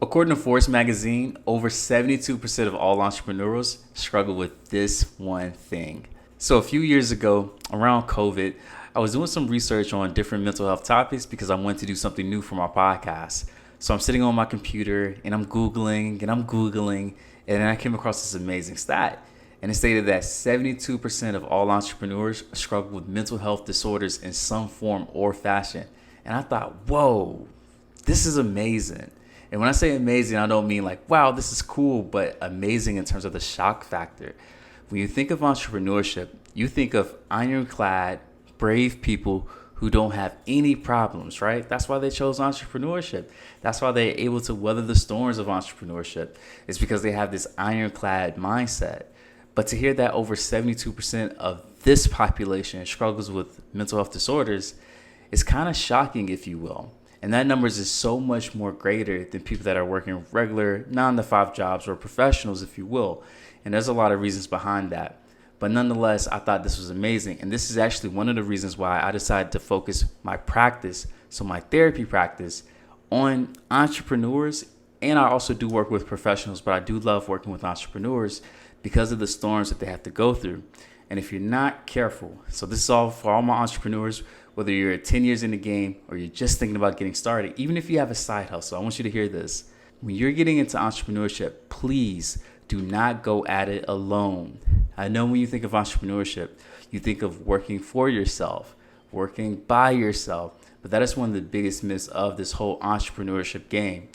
According to Forbes magazine, over 72% of all entrepreneurs struggle with this one thing. So a few years ago, around COVID, I was doing some research on different mental health topics because I wanted to do something new for my podcast. So I'm sitting on my computer and I'm Googling, and then I came across this amazing stat. And it stated that 72% of all entrepreneurs struggle with mental health disorders in some form or fashion. And I thought, whoa, this is amazing. And when I say amazing, I don't mean like, wow, this is cool, but amazing in terms of the shock factor. When you think of entrepreneurship, you think of ironclad, brave people who don't have any problems, right? That's why they chose entrepreneurship. That's why they're able to weather the storms of entrepreneurship. It's because they have this ironclad mindset. But to hear that over 72% of this population struggles with mental health disorders is kind of shocking, if you will. And that numbers is so much more greater than people that are working regular 9-to-5 jobs or professionals, if you will. And there's a lot of reasons behind that. But nonetheless, I thought this was amazing. And this is actually one of the reasons why I decided to focus my practice, so my therapy practice, on entrepreneurs. And I also do work with professionals, but I do love working with entrepreneurs because of the storms that they have to go through. And if you're not careful, so this is all for all my entrepreneurs, whether you're 10 years in the game or you're just thinking about getting started, even if you have a side hustle, I want you to hear this. When you're getting into entrepreneurship, please do not go at it alone. I know when you think of entrepreneurship, you think of working for yourself, working by yourself, but that is one of the biggest myths of this whole entrepreneurship game.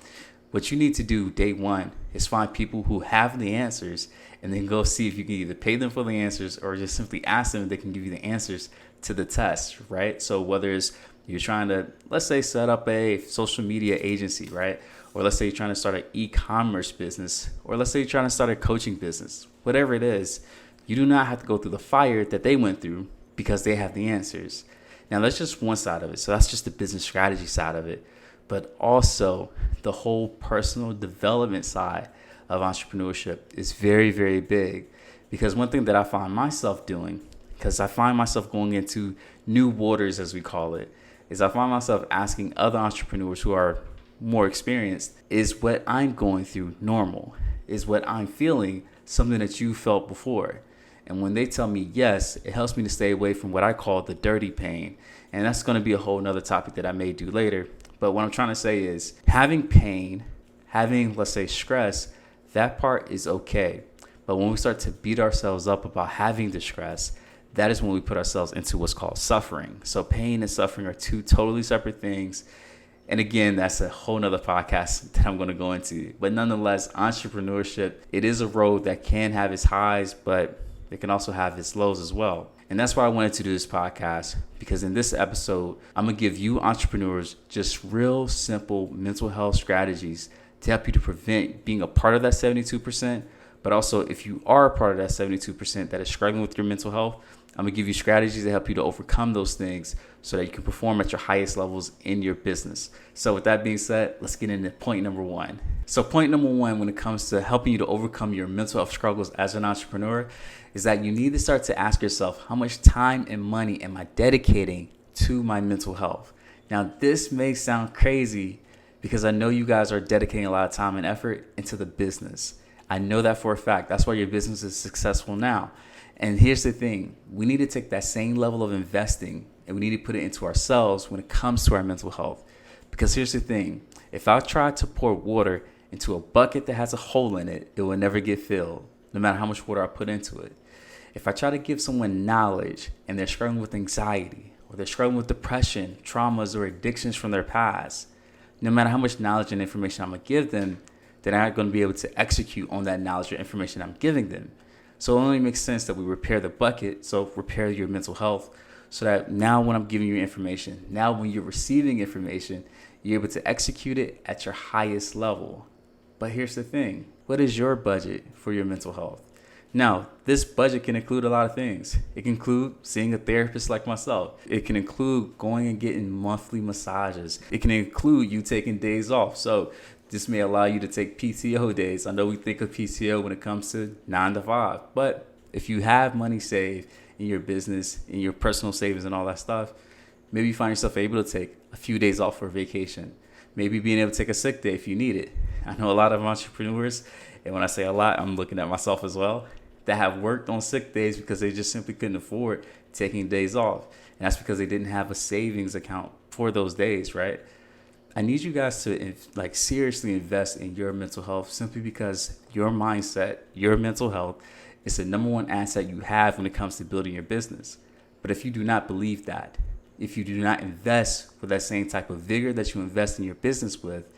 What you need to do day one is find people who have the answers and then go see if you can either pay them for the answers or just simply ask them if they can give you the answers to the test, right? So whether it's you're trying to, let's say, set up a social media agency, right? Or let's say you're trying to start an e-commerce business, or let's say you're trying to start a coaching business, whatever it is, you do not have to go through the fire that they went through because they have the answers. Now, that's just one side of it. So that's just the business strategy side of it. But also the whole personal development side of entrepreneurship is very, very big. Because one thing that I find myself doing, because I find myself going into new waters, as we call it, is I find myself asking other entrepreneurs who are more experienced, is what I'm going through normal? Is what I'm feeling something that you felt before? And when they tell me yes, it helps me to stay away from what I call the dirty pain. And that's going to be a whole nother topic that I may do later. But what I'm trying to say is having pain, having, let's say, stress, that part is okay. But when we start to beat ourselves up about having the stress, that is when we put ourselves into what's called suffering. So pain and suffering are two totally separate things. And again, that's a whole nother podcast that I'm going to go into. But nonetheless, entrepreneurship, it is a road that can have its highs, but it can also have its lows as well. And that's why I wanted to do this podcast, because in this episode, I'm going to give you entrepreneurs just real simple mental health strategies to help you to prevent being a part of that 72%. But also, if you are a part of that 72% that is struggling with your mental health, I'm going to give you strategies to help you to overcome those things so that you can perform at your highest levels in your business. So with that being said, let's get into point number one. So point number one, when it comes to helping you to overcome your mental health struggles as an entrepreneur, is that you need to start to ask yourself, how much time and money am I dedicating to my mental health? Now, this may sound crazy because I know you guys are dedicating a lot of time and effort into the business. I know that for a fact. That's why your business is successful now. And here's the thing. We need to take that same level of investing and we need to put it into ourselves when it comes to our mental health. Because here's the thing. If I try to pour water into a bucket that has a hole in it, it will never get filled, no matter how much water I put into it. If I try to give someone knowledge and they're struggling with anxiety or they're struggling with depression, traumas, or addictions from their past, no matter how much knowledge and information I'm going to give them, they're not going to be able to execute on that knowledge or information I'm giving them. So it only makes sense that we repair the bucket, so repair your mental health, so that now when I'm giving you information, now when you're receiving information, you're able to execute it at your highest level. But here's the thing. What is your budget for your mental health? Now, this budget can include a lot of things. It can include seeing a therapist like myself. It can include going and getting monthly massages. It can include you taking days off. So this may allow you to take PTO days. I know we think of PTO when it comes to 9 to 5, but if you have money saved in your business, in your personal savings and all that stuff, maybe you find yourself able to take a few days off for vacation. Maybe being able to take a sick day if you need it. I know a lot of entrepreneurs, and when I say a lot, I'm looking at myself as well, that have worked on sick days because they just simply couldn't afford taking days off. And that's because they didn't have a savings account for those days, right? I need you guys to seriously invest in your mental health, simply because your mindset, your mental health is the number one asset you have when it comes to building your business. But if you do not believe that, if you do not invest with that same type of vigor that you invest in your business with,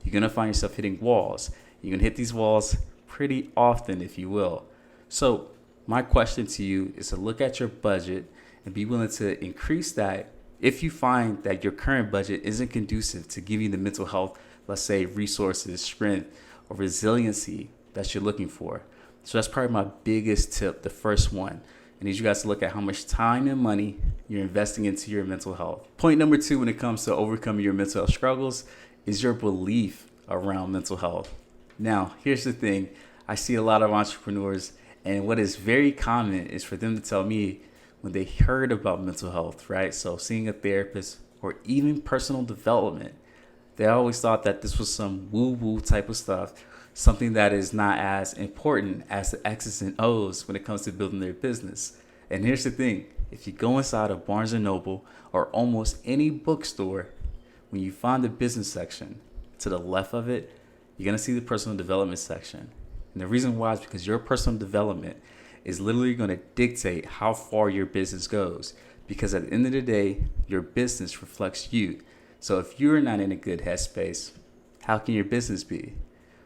you're going to find yourself hitting walls. You're going to hit these walls pretty often, if you will. So my question to you is to look at your budget and be willing to increase that if you find that your current budget isn't conducive to giving you the mental health, let's say resources, strength, or resiliency that you're looking for. So that's probably my biggest tip, the first one. I need you guys to look at how much time and money you're investing into your mental health. Point number 2 when it comes to overcoming your mental health struggles is your belief around mental health. Now, here's the thing. I see a lot of entrepreneurs, and what is very common is for them to tell me when they heard about mental health, right? So seeing a therapist or even personal development, they always thought that this was some woo-woo type of stuff, something that is not as important as the X's and O's when it comes to building their business. And here's the thing. If you go inside of Barnes & Noble or almost any bookstore, when you find the business section, to the left of it, you're going to see the personal development section. And the reason why is because your personal development is literally going to dictate how far your business goes. Because at the end of the day, your business reflects you. So if you're not in a good headspace, how can your business be?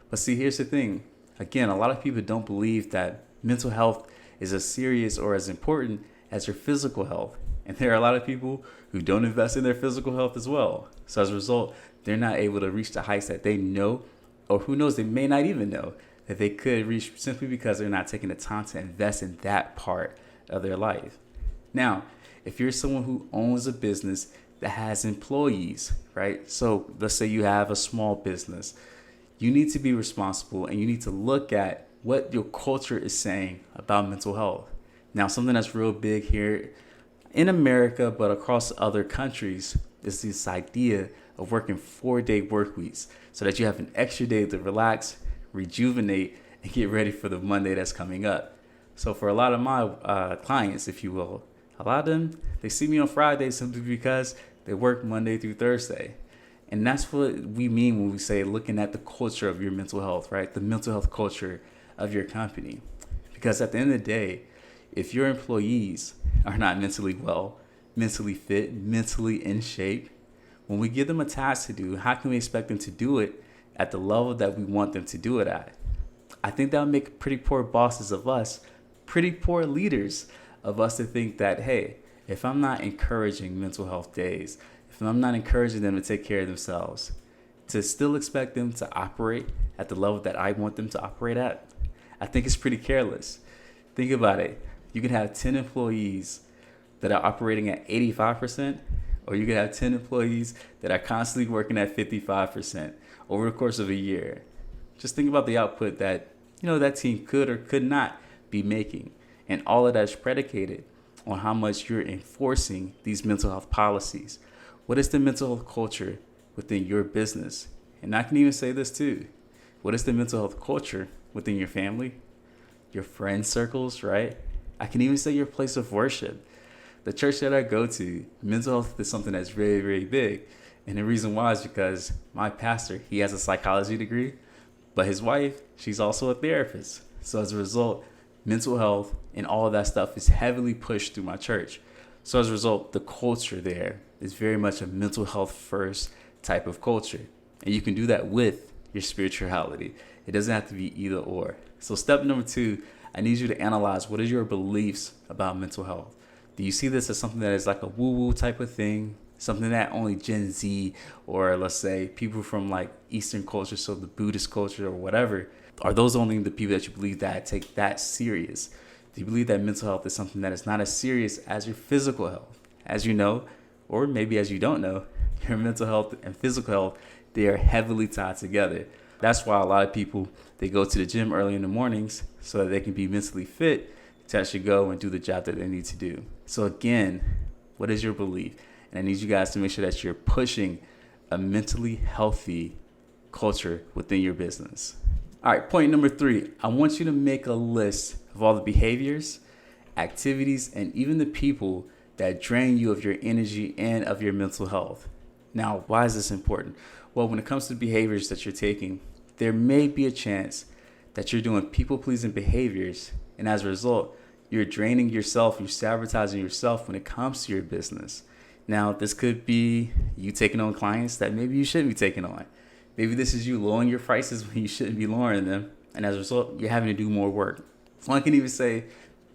But see, here's the thing. Again, a lot of people don't believe that mental health is as serious or as important as your physical health. And there are a lot of people who don't invest in their physical health as well. So as a result, they're not able to reach the heights that they know, or who knows, they may not even know that they could reach, simply because they're not taking the time to invest in that part of their life. Now, if you're someone who owns a business that has employees, right? So let's say you have a small business. You need to be responsible, and you need to look at what your culture is saying about mental health. Now, something that's real big here in America, but across other countries, is this idea of working 4-day work weeks so that you have an extra day to relax, rejuvenate, and get ready for the Monday that's coming up. So for a lot of my clients, if you will, a lot of them, they see me on Friday simply because they work Monday through Thursday. And that's what we mean when we say looking at the culture of your mental health, right? The mental health culture of your company. Because at the end of the day, if your employees are not mentally well, mentally fit, mentally in shape, when we give them a task to do, how can we expect them to do it at the level that we want them to do it at? I think that would make pretty poor bosses of us, pretty poor leaders of us, to think that, hey, if I'm not encouraging mental health days, if I'm not encouraging them to take care of themselves, to still expect them to operate at the level that I want them to operate at, I think it's pretty careless. Think about it. You could have 10 employees that are operating at 85%, or you could have 10 employees that are constantly working at 55% over the course of a year. Just think about the output that, that team could or could not be making. And all of that is predicated on how much you're enforcing these mental health policies. What is the mental health culture within your business? And I can even say this too. What is the mental health culture within your family, your friend circles, right? I can even say your place of worship. The church that I go to, mental health is something that's very, very big. And the reason why is because my pastor, he has a psychology degree, but his wife, she's also a therapist. So as a result, mental health and all of that stuff is heavily pushed through my church. So as a result, the culture there is very much a mental health first type of culture. And you can do that with your spirituality. It doesn't have to be either or. So step number 2, I need you to analyze what is your beliefs about mental health. Do you see this as something that is like a woo-woo type of thing? Something that only Gen Z, or let's say people from like Eastern culture, so the Buddhist culture or whatever, are those only the people that you believe that take that serious? Do you believe that mental health is something that is not as serious as your physical health? As you know, or maybe as you don't know, your mental health and physical health, they are heavily tied together. That's why a lot of people, they go to the gym early in the mornings so that they can be mentally fit to actually go and do the job that they need to do. So again, what is your belief? And I need you guys to make sure that you're pushing a mentally healthy culture within your business. All right, point number 3, I want you to make a list of all the behaviors, activities, and even the people that drain you of your energy and of your mental health. Now, why is this important? Well, when it comes to behaviors that you're taking, there may be a chance that you're doing people-pleasing behaviors, and as a result, you're draining yourself, you're sabotaging yourself when it comes to your business. Now, this could be you taking on clients that maybe you shouldn't be taking on. Maybe this is you lowering your prices when you shouldn't be lowering them, and as a result, you're having to do more work. One can even say,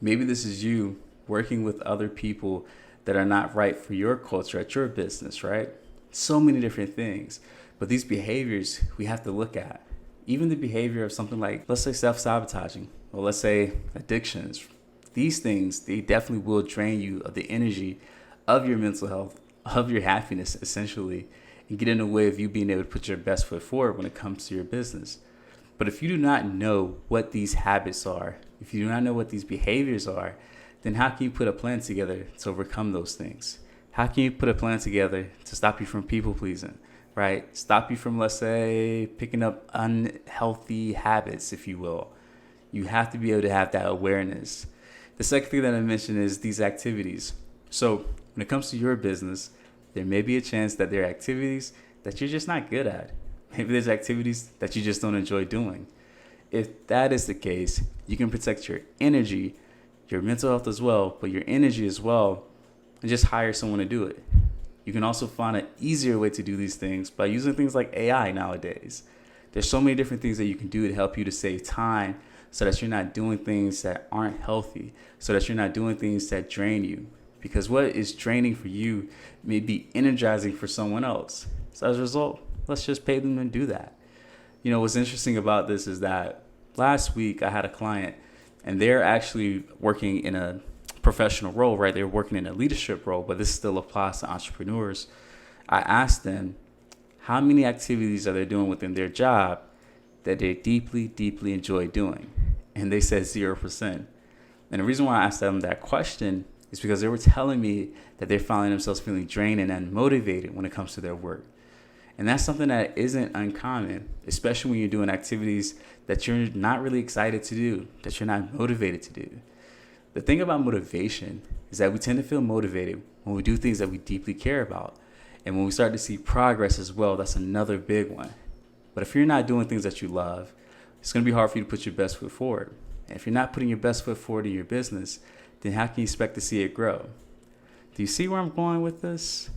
maybe this is you working with other people that are not right for your culture at your business, right? So many different things. But these behaviors we have to look at. Even the behavior of something like, let's say self-sabotaging, or let's say addictions. These things, they definitely will drain you of the energy of your mental health, of your happiness, essentially, and get in the way of you being able to put your best foot forward when it comes to your business. But if you do not know what these habits are, if you do not know what these behaviors are, then how can you put a plan together to overcome those things? How can you put a plan together to stop you from people pleasing, right? Stop you from, let's say, picking up unhealthy habits, if you will. You have to be able to have that awareness. The second thing that I mentioned is these activities. So when it comes to your business, there may be a chance that there are activities that you're just not good at. Maybe there's activities that you just don't enjoy doing. If that is the case, you can protect your energy, your mental health as well, but your energy as well, and just hire someone to do it. You can also find an easier way to do these things by using things like AI nowadays. There's so many different things that you can do to help you to save time so that you're not doing things that aren't healthy, so that you're not doing things that drain you. Because what is draining for you may be energizing for someone else. So as a result, let's just pay them to do that. You know, what's interesting about this is that last week I had a client and they're actually working in a professional role, right? They're working in a leadership role, but this still applies to entrepreneurs. I asked them how many activities are they doing within their job that they deeply, deeply enjoy doing. And they said 0%. And the reason why I asked them that question is because they were telling me that they're finding themselves feeling drained and unmotivated when it comes to their work. And that's something that isn't uncommon, especially when you're doing activities that you're not really excited to do, that you're not motivated to do. The thing about motivation is that we tend to feel motivated when we do things that we deeply care about. And when we start to see progress as well, that's another big one. But if you're not doing things that you love, it's going to be hard for you to put your best foot forward. And if you're not putting your best foot forward in your business, then how can you expect to see it grow? Do you see where I'm going with this?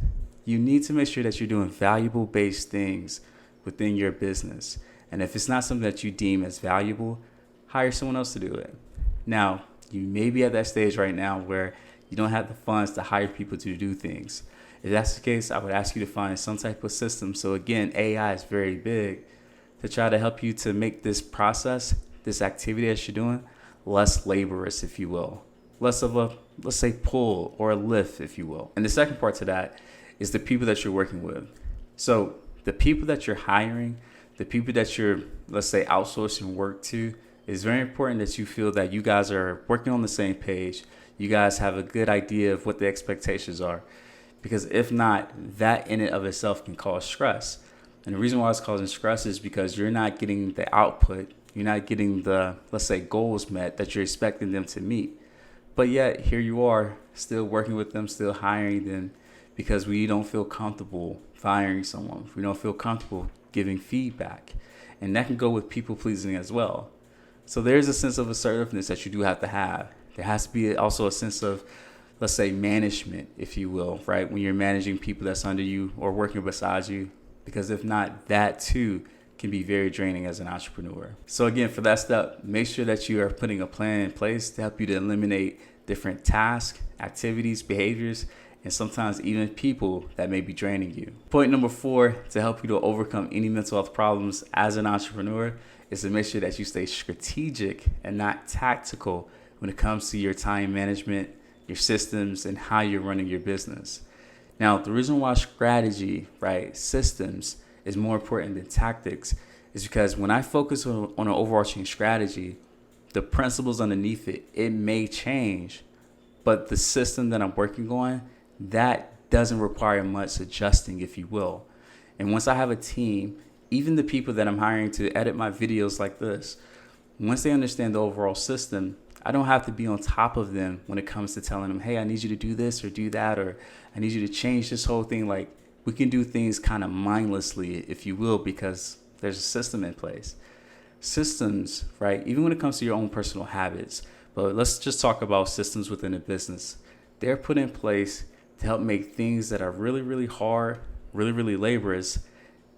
You need to make sure that you're doing valuable-based things within your business. And if it's not something that you deem as valuable, hire someone else to do it. Now, you may be at that stage right now where you don't have the funds to hire people to do things. If that's the case, I would ask you to find some type of system. So again, AI is very big to try to help you to make this process, this activity that you're doing, less laborious, if you will. Less of a, let's say, pull or a lift, if you will. And the second part to that is the people that you're working with. So the people that you're hiring, the people that you're, let's say, outsourcing work to, it's very important that you feel that you guys are working on the same page. You guys have a good idea of what the expectations are. Because if not, that in and of itself can cause stress. And the reason why it's causing stress is because you're not getting the output. You're not getting the, let's say, goals met that you're expecting them to meet. But yet, here you are, still working with them, still hiring them, because we don't feel comfortable firing someone. We don't feel comfortable giving feedback. And that can go with people pleasing as well. So there's a sense of assertiveness that you do have to have. There has to be also a sense of, let's say, management, if you will, right? When you're managing people that's under you or working beside you. Because if not, that too can be very draining as an entrepreneur. So again, for that step, make sure that you are putting a plan in place to help you to eliminate different tasks, activities, behaviors, and sometimes even people that may be draining you. Point number 4, to help you to overcome any mental health problems as an entrepreneur, is to make sure that you stay strategic and not tactical when it comes to your time management, your systems, and how you're running your business. Now, the reason why strategy, right, systems is more important than tactics is because when I focus on an overarching strategy, the principles underneath it, it may change, but the system that I'm working on, that doesn't require much adjusting, if you will. And once I have a team even the people that I'm hiring to edit my videos like this, once they understand the overall system, I don't have to be on top of them when it comes to telling them, hey, I need you to do this or do that, or I need you to change this whole thing. Like, we can do things kind of mindlessly, if you will, because there's a system in place. Systems, right? Even when it comes to your own personal habits, but let's just talk about systems within a business. They're put in place to help make things that are really, really hard, really, really laborious.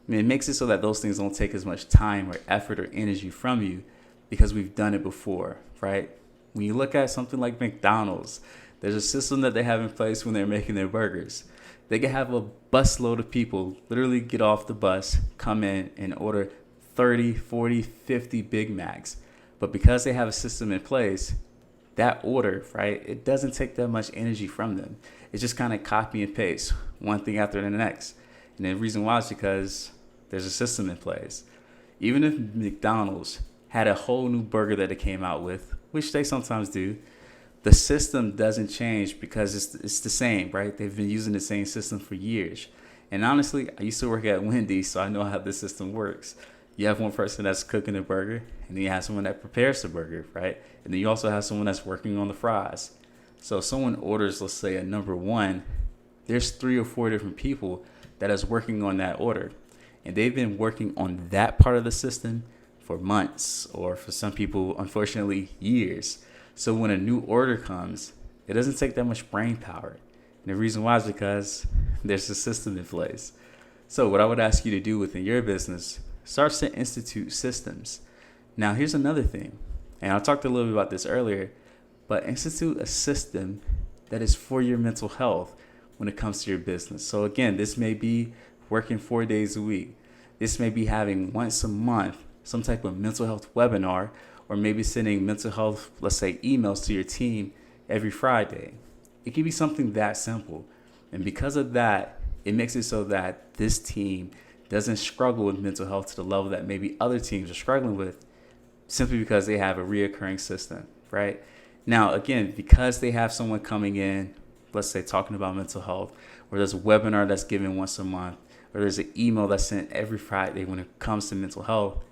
It makes it so that those things don't take as much time or effort or energy from you because we've done it before, right? When you look at something like McDonald's, there's a system that they have in place when they're making their burgers. They can have a busload of people literally get off the bus, come in and order 30, 40, 50 Big Macs. But because they have a system in place, that order, right, it doesn't take that much energy from them. It's just kind of copy and paste one thing after the next. And the reason why is because there's a system in place. Even if McDonald's had a whole new burger that it came out with, which they sometimes do, the system doesn't change because it's the same, right? They've been using the same system for years. And honestly, I used to work at Wendy's, so I know how this system works. You have one person that's cooking the burger, and then you have someone that prepares the burger, right? And then you also have someone that's working on the fries. So if someone orders, let's say, a number one, there's 3 or 4 different people that is working on that order. And they've been working on that part of the system for months, or for some people, unfortunately, years. So when a new order comes, it doesn't take that much brain power. And the reason why is because there's a system in place. So what I would ask you to do within your business, start to institute systems. Now, here's another thing, and I talked a little bit about this earlier, but institute a system that is for your mental health when it comes to your business. So again, this may be working 4 days a week. This may be having once a month some type of mental health webinar, or maybe sending mental health, let's say, emails to your team every Friday. It can be something that simple. And because of that, it makes it so that this team doesn't struggle with mental health to the level that maybe other teams are struggling with, simply because they have a reoccurring system, right? Now, again, because they have someone coming in, let's say talking about mental health, or there's a webinar that's given once a month, or there's an email that's sent every Friday when it comes to mental health,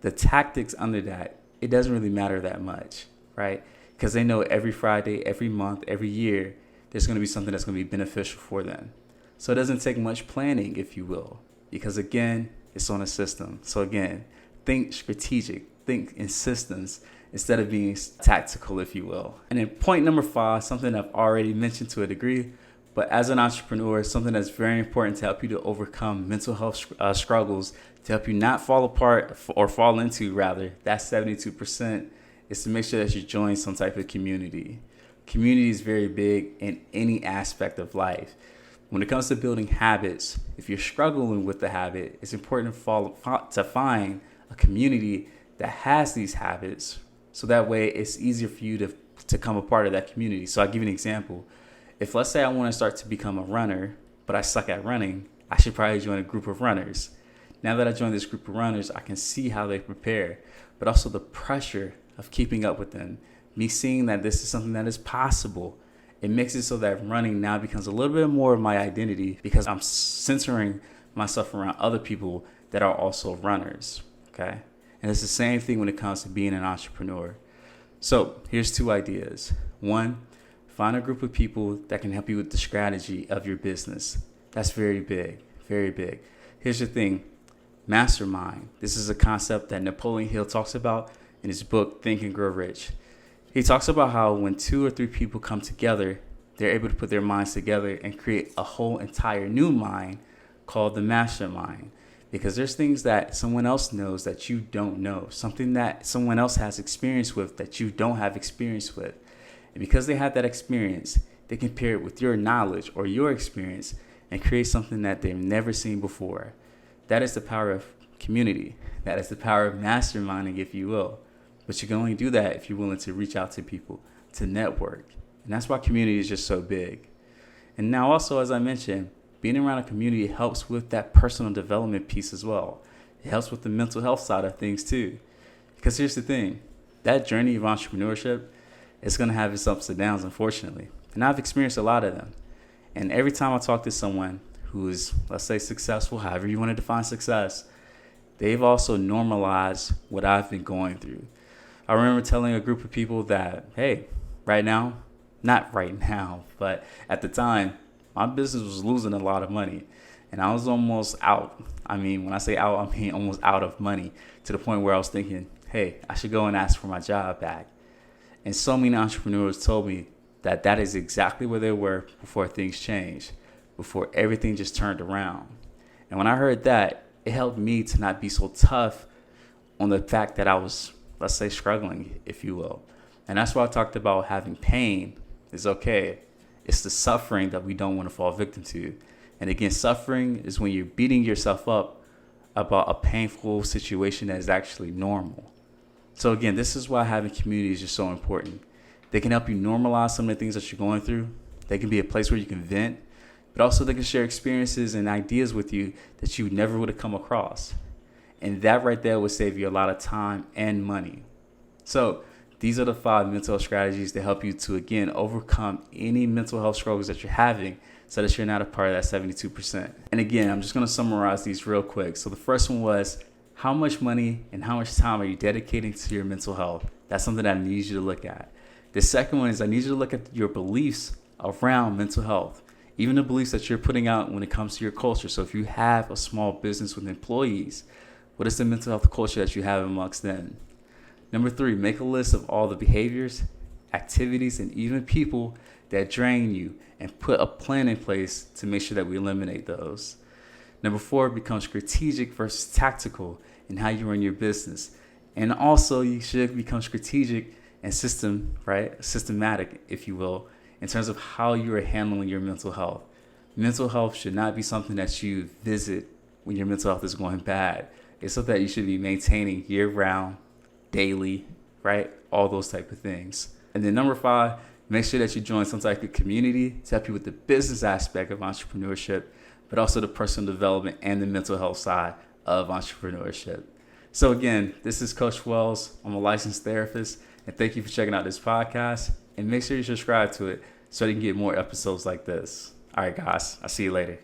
the tactics under that, it doesn't really matter that much, right? Because they know every Friday, every month, every year, there's going to be something that's going to be beneficial for them. So it doesn't take much planning, if you will, because again, it's on a system. So again, think strategic, think in systems instead of being tactical, if you will. And then point number 5, something I've already mentioned to a degree, but as an entrepreneur, something that's very important to help you to overcome mental health struggles, to help you not fall apart or fall into, rather, that 72%, is to make sure that you join some type of community. Community is very big in any aspect of life. When it comes to building habits, if you're struggling with the habit, it's important to find a community that has these habits, so that way it's easier for you to come a part of that community. So I'll give you an example. If, let's say, I want to start to become a runner, but I suck at running, I should probably join a group of runners. Now that I join this group of runners, I can see how they prepare, but also the pressure of keeping up with them. Me seeing that this is something that is possible, it makes it so that running now becomes a little bit more of my identity, because I'm centering myself around other people that are also runners, okay? And it's the same thing when it comes to being an entrepreneur. So here's 2 ideas. 1, find a group of people that can help you with the strategy of your business. That's very big, very big. Here's the thing, mastermind. This is a concept that Napoleon Hill talks about in his book, Think and Grow Rich. He talks about how when 2 or 3 people come together, they're able to put their minds together and create a whole entire new mind called the mastermind. Because there's things that someone else knows that you don't know, something that someone else has experience with that you don't have experience with. And because they have that experience, they can pair it with your knowledge or your experience and create something that they've never seen before. That is the power of community. That is the power of masterminding, if you will. But you can only do that if you're willing to reach out to people, to network. And that's why community is just so big. And now also, as I mentioned, being around a community helps with that personal development piece as well. It helps with the mental health side of things too. Because here's the thing, that journey of entrepreneurship is going to have its ups and downs, unfortunately. And I've experienced a lot of them. And every time I talk to someone who is, let's say, successful, however you want to define success, they've also normalized what I've been going through. I remember telling a group of people that, hey, right now, not right now, but at the time, my business was losing a lot of money and I was almost out. I mean, when I say out, I mean almost out of money, to the point where I was thinking, hey, I should go and ask for my job back. And so many entrepreneurs told me that that is exactly where they were before things changed, before everything just turned around. And when I heard that, it helped me to not be so tough on the fact that I was, let's say, struggling, if you will. And that's why I talked about having pain is okay. It's the suffering that we don't want to fall victim to. And again, suffering is when you're beating yourself up about a painful situation that is actually normal. So again, this is why having communities is so important. They can help you normalize some of the things that you're going through. They can be a place where you can vent, but also they can share experiences and ideas with you that you never would have come across. And that right there would save you a lot of time and money. So these are the 5 mental health strategies to help you to, again, overcome any mental health struggles that you're having so that you're not a part of that 72%. And again, I'm just going to summarize these real quick. So the first one was, how much money and how much time are you dedicating to your mental health? That's something that I need you to look at. The second one is, I need you to look at your beliefs around mental health, even the beliefs that you're putting out when it comes to your culture. So if you have a small business with employees, what is the mental health culture that you have amongst them? Number 3, make a list of all the behaviors, activities, and even people that drain you and put a plan in place to make sure that we eliminate those. Number 4, become strategic versus tactical in how you run your business. And also you should become strategic and systematic, if you will, in terms of how you are handling your mental health. Mental health should not be something that you visit when your mental health is going bad. It's something that you should be maintaining year round, daily, right? All those type of things. And then number 5, make sure that you join some type of community to help you with the business aspect of entrepreneurship, but also the personal development and the mental health side of entrepreneurship. So again, this is Coach Wells. I'm a licensed therapist, and thank you for checking out this podcast. And make sure you subscribe to it so you can get more episodes like this. All right, guys, I'll see you later.